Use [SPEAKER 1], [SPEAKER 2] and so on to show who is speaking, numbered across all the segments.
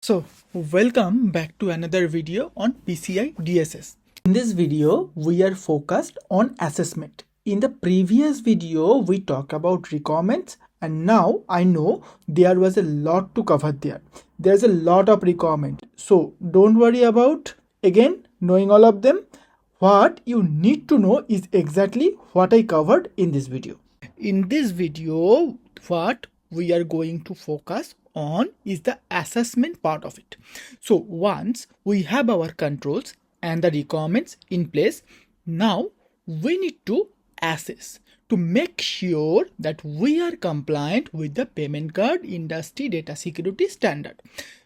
[SPEAKER 1] So, welcome back to another video on PCI DSS. In this video, we are focused on assessment. In the previous video, we talked about requirements, and now I know there was a lot to cover there. There's a lot of requirements. So, don't worry about again knowing all of them. What you need to know is exactly what I covered in this video. In this video, what we are going to focus on is the assessment part of it. So once we have our controls and the requirements in place, now we need to assess to make sure that we are compliant with the payment card industry data security standard.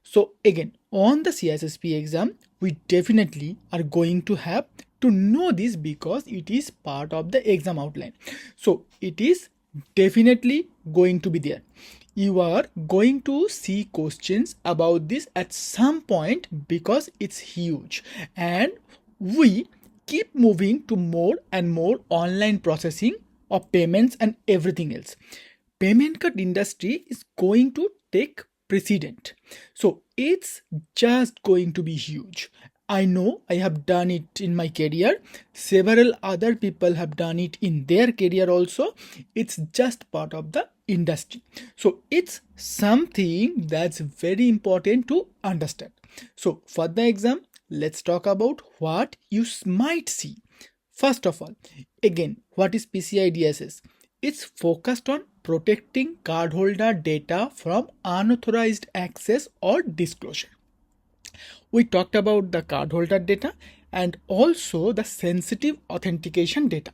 [SPEAKER 1] So again, on the CISSP exam, we definitely are going to have to know this because it is part of the exam outline. So it is definitely going to be there. You are going to see questions about this at some point because it's huge, and we keep moving to more and more online processing of payments and everything else. Payment card industry is going to take precedent, so it's just going to be huge. I know I have done it in my career. Several other people have done it in their career also. It's just part of the industry. So it's something that's very important to understand. So for the exam, let's talk about what you might see. First of all, again, what is PCI DSS? It's focused on protecting cardholder data from unauthorized access or disclosure. We talked about the cardholder data and also the sensitive authentication data.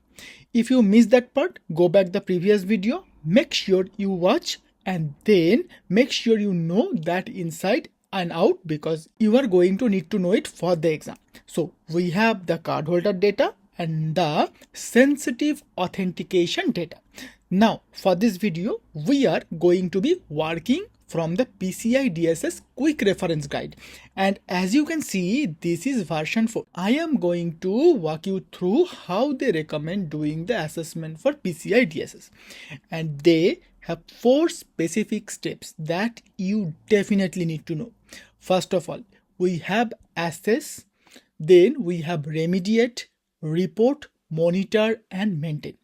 [SPEAKER 1] If you missed that part, go back the previous video, make sure you watch and then make sure you know that inside and out because you are going to need to know it for the exam. So we have the cardholder data and the sensitive authentication data. Now for this video, we are going to be working from the PCI DSS quick reference guide, and as you can see, this is version 4. I am going to walk you through how they recommend doing the assessment for PCI DSS, and they have 4 specific steps that you definitely need to know. First of all, we have assess, then we have remediate, report, monitor and maintain.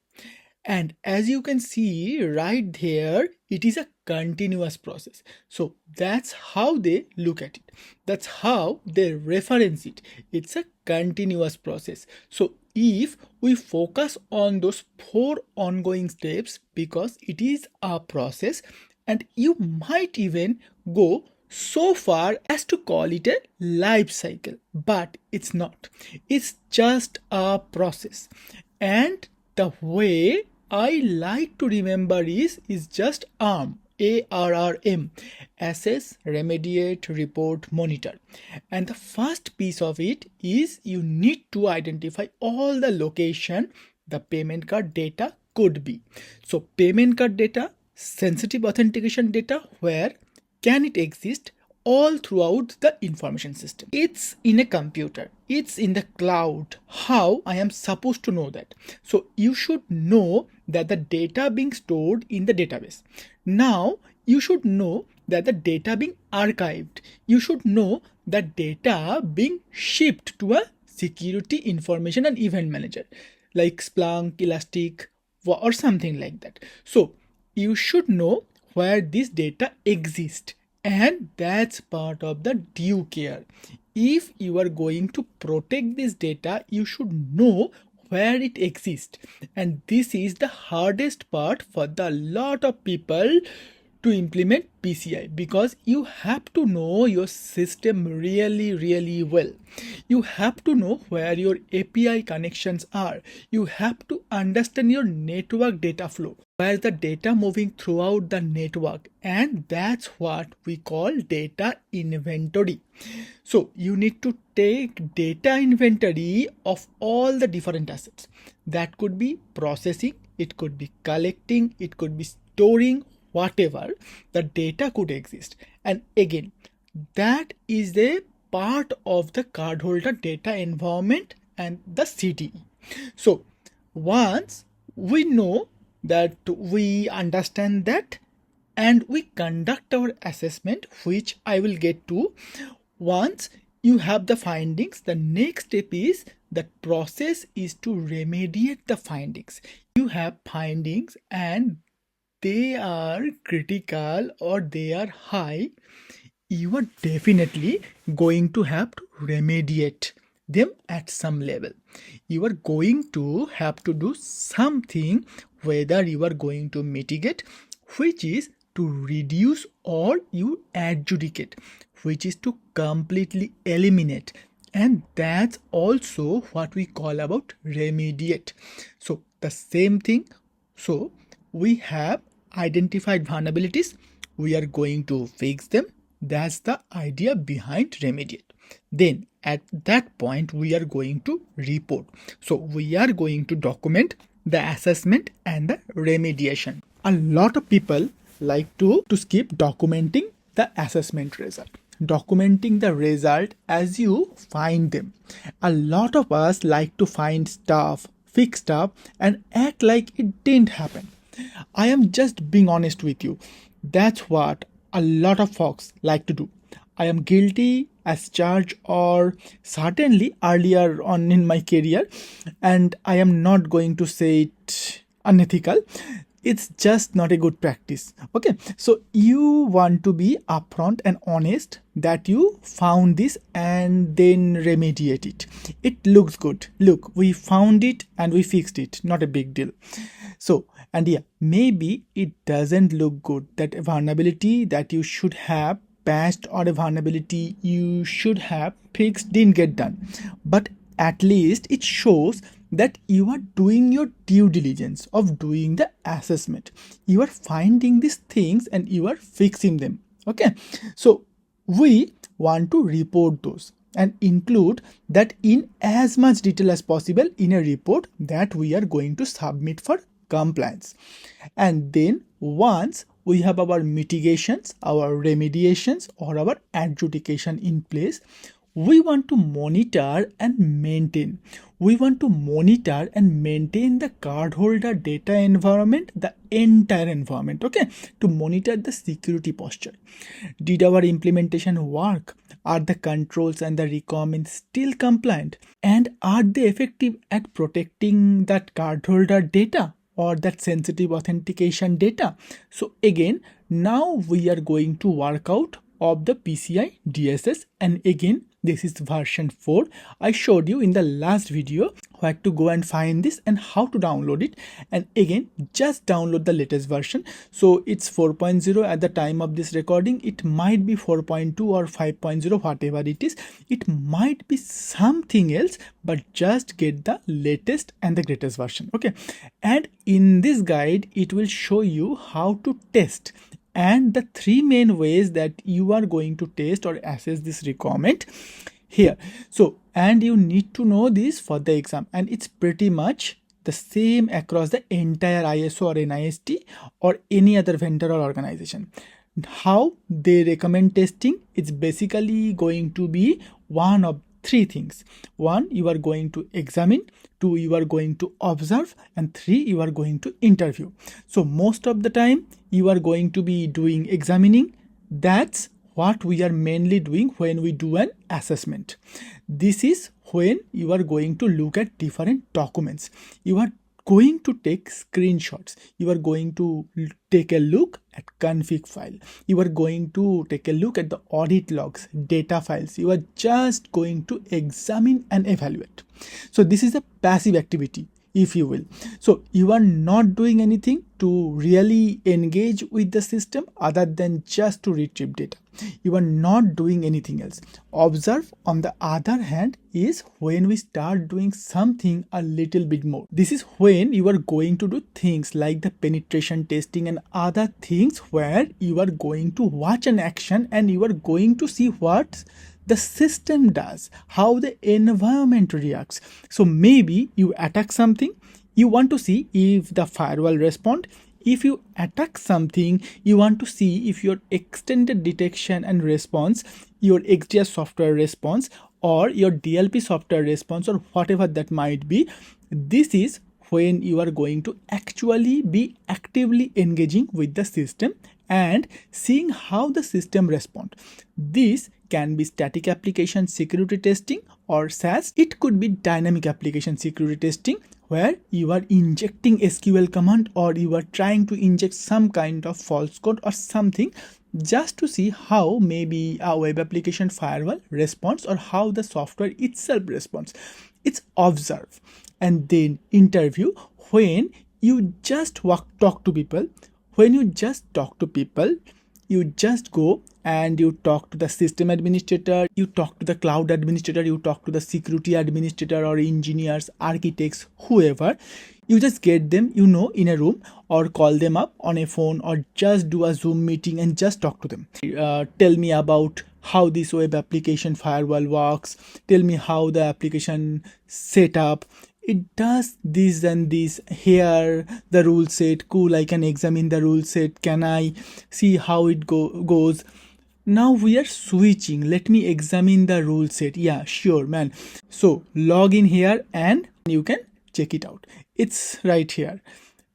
[SPEAKER 1] And as you can see right there, it is a continuous process. So that's how they look at it. That's how they reference it. It's a continuous process. So if we focus on those 4 ongoing steps, because it is a process, and you might even go so far as to call it a life cycle, but it's not. It's just a process. And the way I like to remember is just ARRM, ARRM, assess, remediate, report, monitor. And the first piece of it is you need to identify all the location the payment card data could be. So payment card data, sensitive authentication data, where can it exist? All throughout the information system. It's in a computer, it's in the cloud. How I am supposed to know that? So you should know that the data being stored in the database. Now you should know that the data being archived. You should know that data being shipped to a security information and event manager like Splunk, Elastic or something like that. So you should know where this data exists. And that's part of the due care. If you are going to protect this data, you should know where it exists. And this is the hardest part for the lot of people to implement PCI, because you have to know your system really well. You have to know where your API connections are. You have to understand your network data flow, where the data moving throughout the network, and that's what we call data inventory. So you need to take data inventory of all the different assets. That could be processing, it could be collecting, it could be storing, whatever the data could exist. And again, that is the part of the cardholder data environment and the CDE. So once we know that, we understand that and we conduct our assessment, which I will get to. Once you have the findings, the next step is the process is to remediate the findings. You have findings and they are critical or they are high, you are definitely going to have to remediate them at some level. You are going to have to do something, whether you are going to mitigate, which is to reduce, or you adjudicate, which is to completely eliminate. And that's also what we call about remediate. So the same thing. So we have identified vulnerabilities, we are going to fix them. That's the idea behind remediate. Then at that point we are going to report. So we are going to document the assessment and the remediation. A lot of people like to skip documenting the assessment result, documenting the result as you find them. A lot of us like to find stuff, fix stuff, and act like it didn't happen. I am just being honest with you. That's what a lot of folks like to do. I am guilty as charged, or certainly earlier on in my career, and I am not going to say it unethical. It's just not a good practice. Okay, so you want to be upfront and honest that you found this and then remediate it. It looks good. Look, we found it and we fixed it. Not a big deal. So, and yeah, maybe it doesn't look good that a vulnerability that you should have patched or a vulnerability you should have fixed didn't get done. But at least it shows that you are doing your due diligence of doing the assessment. You are finding these things and you are fixing them. Okay, so we want to report those and include that in as much detail as possible in a report that we are going to submit for compliance. And then once we have our mitigations, our remediations, or our adjudication in place, we want to monitor and maintain. We want to monitor and maintain the cardholder data environment, the entire environment, okay, to monitor the security posture. Did our implementation work? Are the controls and the requirements still compliant? And are they effective at protecting that cardholder data or that sensitive authentication data? So again, now we are going to work out of the PCI DSS, and again this is version 4. I showed you in the last video where to go and find this and how to download it, and again just download the latest version. So it's 4.0 at the time of this recording. It might be 4.2 or 5.0, whatever it is. It might be something else, but just get the latest and the greatest version. Okay, and in this guide it will show you how to test and the 3 main ways that you are going to test or assess this requirement here. So, and you need to know this for the exam, and it's pretty much the same across the entire ISO or NIST or any other vendor or organization. How they recommend testing, it's basically going to be one of 3 things. 1, you are going to examine. 2, you are going to observe. And 3, you are going to interview. So most of the time you are going to be doing examining. That's what we are mainly doing when we do an assessment. This is when you are going to look at different documents. You are going to take screenshots. You are going to take a look at config file. You are going to take a look at the audit logs, data files. You are just going to examine and evaluate. So this is a passive activity, if you will. So you are not doing anything to really engage with the system other than just to retrieve data. You are not doing anything else. Observe, on the other hand, is when we start doing something a little bit more. This is when you are going to do things like the penetration testing and other things where you are going to watch an action and you are going to see what the system does, how the environment reacts. So maybe you attack something, you want to see if the firewall responds. If you attack something, you want to see if your extended detection and response, your XDR software response, or your DLP software response, or whatever that might be. This is when you are going to actually be actively engaging with the system and seeing how the system responds. This can be static application security testing or SAS. It could be dynamic application security testing where you are injecting SQL command or you are trying to inject some kind of false code or something just to see how maybe a web application firewall responds or how the software itself responds. It's observe and then interview when you just talk to people. When you just talk to people, you just go and you talk to the system administrator, you talk to the cloud administrator, you talk to the security administrator or engineers, architects, whoever. You just get them, in a room or call them up on a phone or just do a Zoom meeting and just talk to them. Tell me about how this web application firewall works. Tell me how the application set up. It does this and this. Here the rule set. Cool, I can examine the rule set. Can I see how it goes? Now we are switching. Let me examine the rule set. Yeah, sure, man. So log in here and you can check it out. It's right here.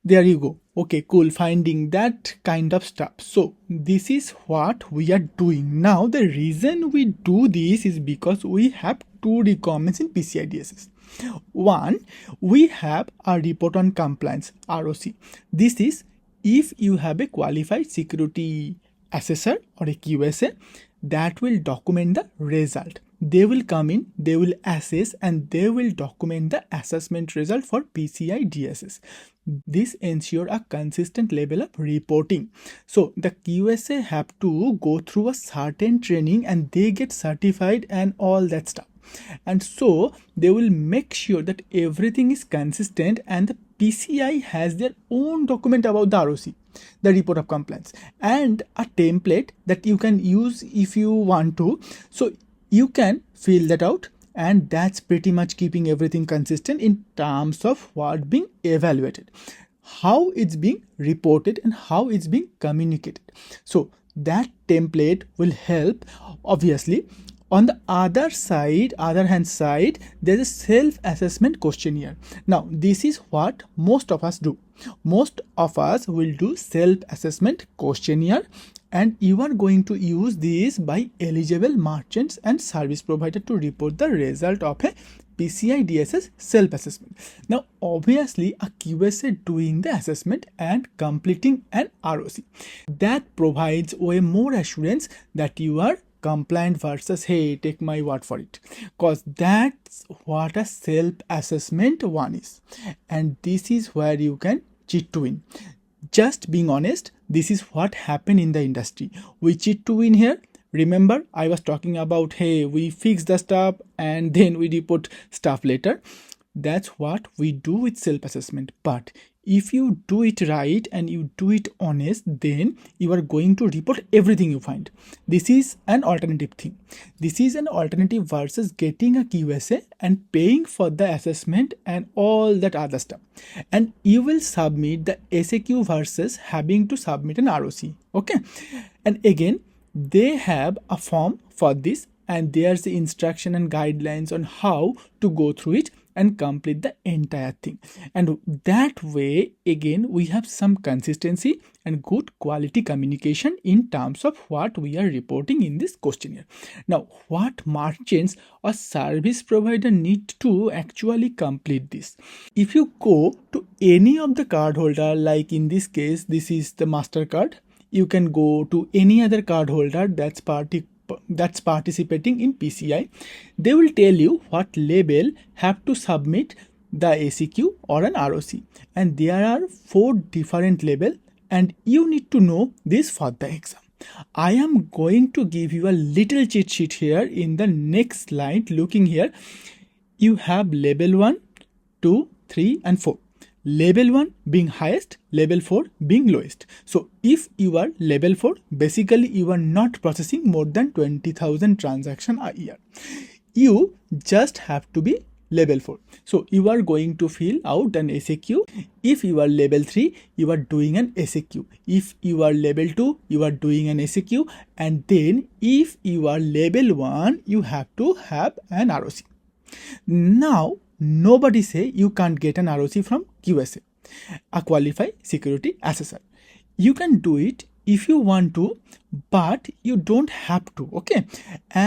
[SPEAKER 1] There you go. Okay, cool. Finding that kind of stuff. So this is what we are doing. Now the reason we do this is because we have two requirements in PCI DSS. One, we have a report on compliance, ROC. This is if you have a qualified security assessor or a QSA that will document the result. They will come in, they will assess and they will document the assessment result for PCI DSS. This ensures a consistent level of reporting. So the QSA have to go through a certain training and they get certified and all that stuff. And so they will make sure that everything is consistent and the PCI has their own document about the ROC, the report of compliance, and a template that you can use if you want to. So you can fill that out and that's pretty much keeping everything consistent in terms of what being evaluated, how it's being reported and how it's being communicated. So that template will help. Obviously, on the other hand side, there's a self-assessment questionnaire. Now, this is what most of us do. Most of us will do self-assessment questionnaire and you are going to use this by eligible merchants and service provider to report the result of a PCI DSS self-assessment. Now, obviously, a QSA doing the assessment and completing an ROC. That provides way more assurance that you are compliant versus hey, take my word for it, because that's what a self-assessment one is, and this is where you can cheat to win. Just being honest, this is what happened in the industry. We cheat to win here. Remember, I was talking about hey, we fix the stuff and then we report stuff later. That's what we do with self-assessment. But if you do it right and you do it honest, then you are going to report everything you find. This is an alternative thing. This is an alternative versus getting a QSA and paying for the assessment and all that other stuff. And you will submit the SAQ versus having to submit an ROC. Okay. And again, they have a form for this and there's the instruction and guidelines on how to go through it and complete the entire thing. And that way, again, we have some consistency and good quality communication in terms of what we are reporting in this questionnaire. Now, what merchants or service provider need to actually complete this? If you go to any of the cardholder, like in this case, this is the MasterCard, you can go to any other cardholder that's participating in PCI. They will tell you what label have to submit the ACQ or an ROC, and there are 4 different labels and you need to know this for the exam. I am going to give you a little cheat sheet here in the next slide. Looking here, you have label 1, 2, 3 and 4. Label 1 being highest, label 4 being lowest. So if you are label 4, basically you are not processing more than 20,000 transactions a year. You just have to be label 4. So you are going to fill out an SAQ. If you are label 3, you are doing an SAQ. If you are label 2, you are doing an SAQ. And then if you are label 1, you have to have an ROC. Now, nobody say you can't get an ROC from QSA, a qualified security assessor. You can do it if you want to, but you don't have to. Okay,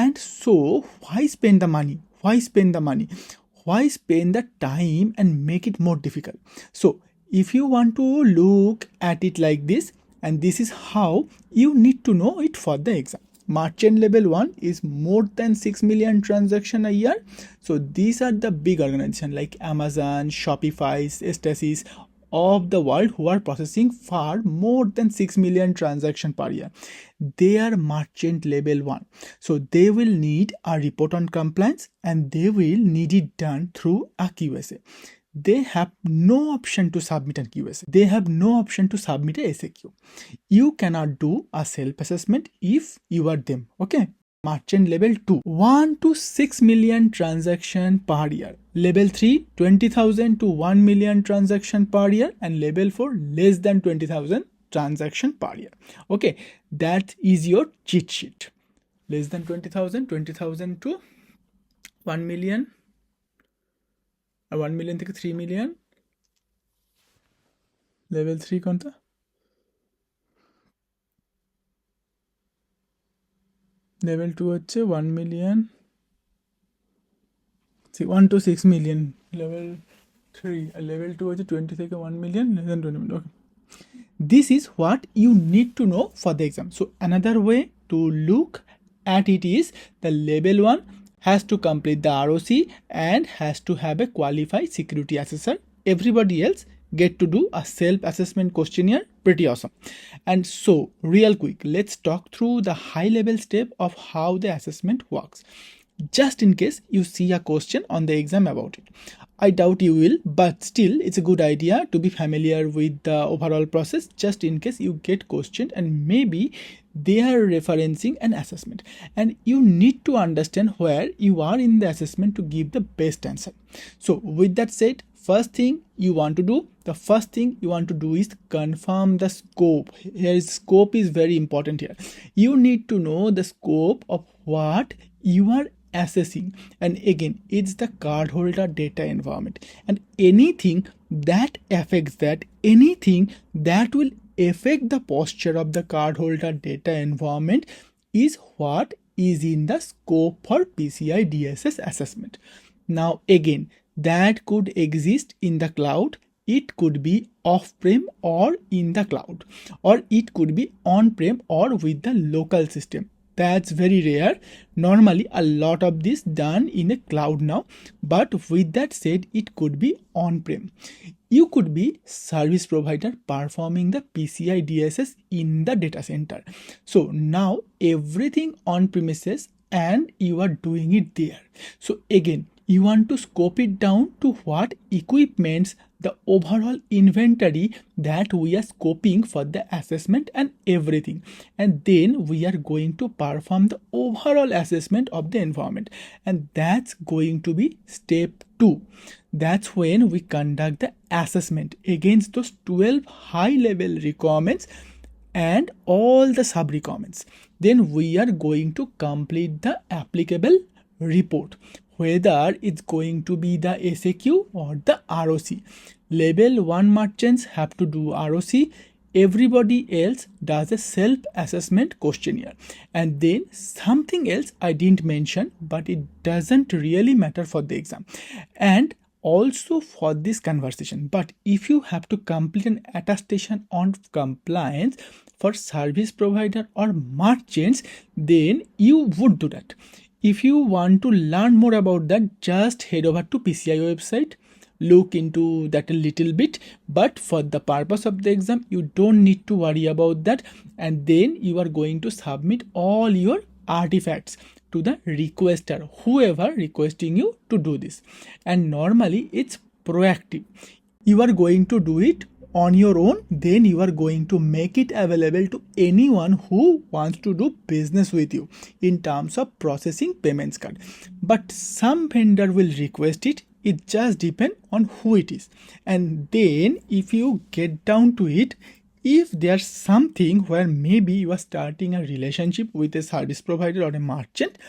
[SPEAKER 1] and so why spend the money? Why spend the money? Why spend the time and make it more difficult? So if you want to look at it like this, and this is how you need to know it for the exam. Merchant level 1 is more than 6 million transaction a year. So these are the big organizations like Amazon, Shopify, Stasis of the world who are processing far more than 6 million transactions per year. They are merchant level 1. So they will need a report on compliance and they will need it done through a QSA. They have no option to submit a QSA. They have no option to submit a SAQ. You cannot do a self-assessment if you are them. Okay. Merchant level 2, 1 to 6 million transaction per year. Level 3, 20,000 to 1 million transaction per year. And level 4, less than 20,000 transaction per year. Okay, that is your cheat sheet. Less than 20,000, 20,000 to 1 million. 1 million থেকে 3 million. Level 3 কোনটা? Level 2 হচ্ছে 1 million. 1 to 6 million. Level 3. Level 2 হচ্ছে 20 থেকে 1 million. Less than 20 million. Okay. This is what you need to know for the exam. So another way to look at it is the level 1 has to complete the ROC and has to have a qualified security assessor. Everybody else get to do a self-assessment questionnaire. Pretty awesome. And so real quick, let's talk through the high level step of how the assessment works. Just in case you see a question on the exam about it. I doubt you will, but still it's a good idea to be familiar with the overall process just in case you get questioned and maybe they are referencing an assessment and you need to understand where you are in the assessment to give the best answer. So with that said, first thing you want to do is confirm the scope. Here is scope is very important here. You need to know the scope of what you are assessing, and again it's the cardholder data environment, and anything that affects that, anything that will affect the posture of the cardholder data environment is what is in the scope for PCI DSS assessment. Now again, that could exist in the cloud, it could be off-prem or in the cloud, or it could be on-prem or with the local system. That's very rare. Normally a lot of this done in a cloud now, but with that said, it could be on-prem. You could be service provider performing the PCI DSS in the data center. So now everything on premises and you are doing it there. So again, you want to scope it down to what equipments, the overall inventory that we are scoping for the assessment and everything, and then we are going to perform the overall assessment of the environment, and that's going to be step 2. That's when we conduct the assessment against those 12 high level requirements and all the sub requirements. Then we are going to complete the applicable report, whether it's going to be the SAQ or the ROC. Level 1 merchants have to do ROC. Everybody else does a self-assessment questionnaire. And then something else I didn't mention, but it doesn't really matter for the exam and also for this conversation. But if you have to complete an attestation on compliance for service provider or merchants, then you would do that. If you want to learn more about that, just head over to PCI website, look into that a little bit, but for the purpose of the exam, you don't need to worry about that. And then you are going to submit all your artifacts to the requester, whoever requesting you to do this. And normally it's proactive. You are going to do it on your own, then you are going to make it available to anyone who wants to do business with you in terms of processing payments card. But some vendor will request it. It just depends on who it is. And then if you get down to it, if there's something where maybe you are starting a relationship with a service provider or a merchant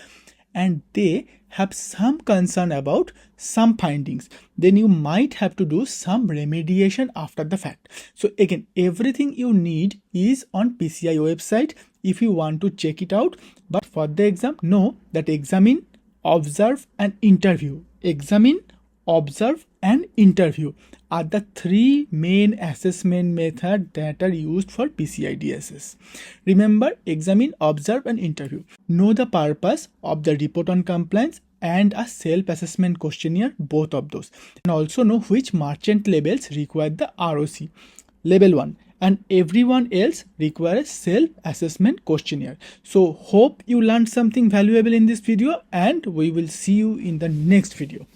[SPEAKER 1] and they have some concern about some findings, then you might have to do some remediation after the fact. So again, everything you need is on PCI website if you want to check it out. But for the exam, know that examine, observe and interview. Examine, observe and interview are the three main assessment methods that are used for PCI DSS. Remember, examine, observe and interview. Know the purpose of the report on compliance and a self-assessment questionnaire, both of those. And also know which merchant labels require the ROC. Level 1 and everyone else requires self-assessment questionnaire. So hope you learned something valuable in this video, and we will see you in the next video.